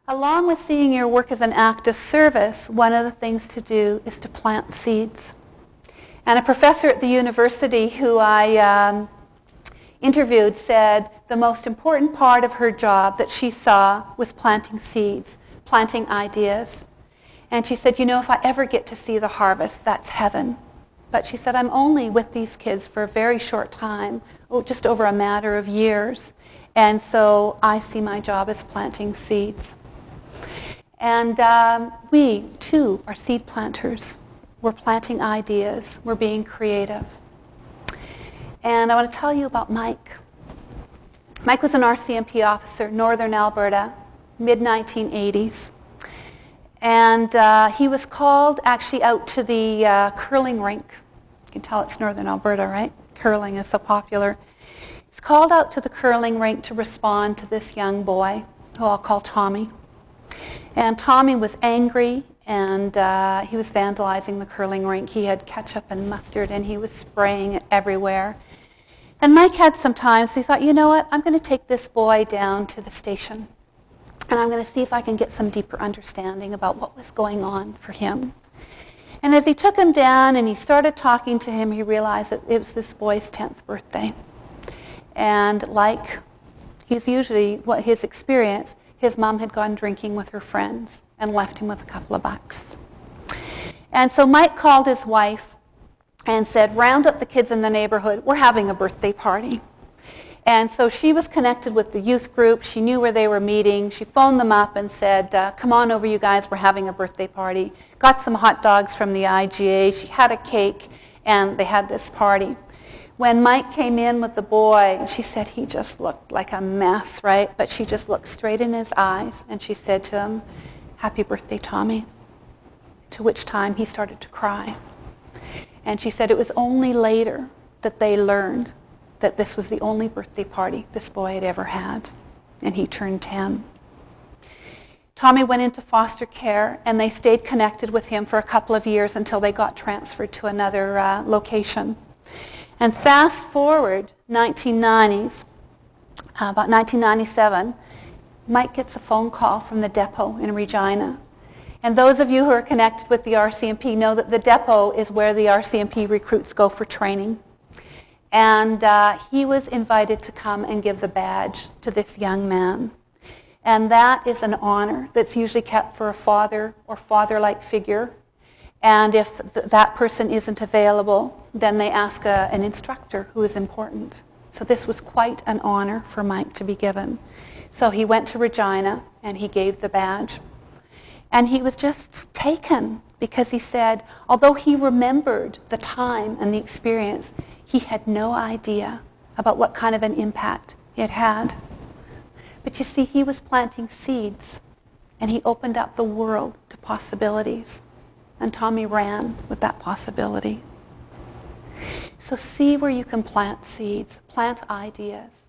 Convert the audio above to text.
Along with seeing your work as an act of service, one of the things to do is to plant seeds. And a professor at the university who I interviewed said the most important part of her job that she saw was planting seeds, planting ideas. And she said, you know, if I ever get to see the harvest, that's heaven. But she said, I'm only with these kids for a very short time, just over a matter of years. And so I see my job as planting seeds. And we, too, are seed planters. We're planting ideas. We're being creative. And I want to tell you about Mike. Mike was an RCMP officer, Northern Alberta, mid-1980s. And he was called actually out to the curling rink. You can tell it's Northern Alberta, right? Curling is so popular. He's called out to the curling rink to respond to this young boy, who I'll call Tommy. And Tommy was angry, and he was vandalizing the curling rink. He had ketchup and mustard, and he was spraying it everywhere. And Mike had some time, so he thought, you know what, I'm going to take this boy down to the station, and I'm going to see if I can get some deeper understanding about what was going on for him. And as he took him down and he started talking to him, he realized that it was this boy's 10th birthday. And like he's usually, what his experience, his mom had gone drinking with her friends and left him with a couple of bucks. And so Mike called his wife and said, round up the kids in the neighborhood, we're having a birthday party. And so she was connected with the youth group. She knew where they were meeting. She phoned them up and said, come on over, you guys, we're having a birthday party. Got some hot dogs from the IGA. She had a cake, and they had this party. When Mike came in with the boy, she said he just looked like a mess, right? But she just looked straight in his eyes, and she said to him, happy birthday, Tommy. To which time he started to cry. And she said it was only later that they learned that this was the only birthday party this boy had ever had, and he turned 10. Tommy went into foster care, and they stayed connected with him for a couple of years until they got transferred to another location. And fast forward 1990s, about 1997, Mike gets a phone call from the depot in Regina. And those of you who are connected with the RCMP know that the depot is where the RCMP recruits go for training. And he was invited to come and give the badge to this young man. And that is an honor that's usually kept for a father or father-like figure. And if that person isn't available, then they ask an instructor who is important. So this was quite an honor for Mike to be given. So he went to Regina and he gave the badge. And he was just taken because he said, although he remembered the time and the experience, he had no idea about what kind of an impact it had. But you see, he was planting seeds, and he opened up the world to possibilities. And Tommy ran with that possibility. So see where you can plant seeds, plant ideas.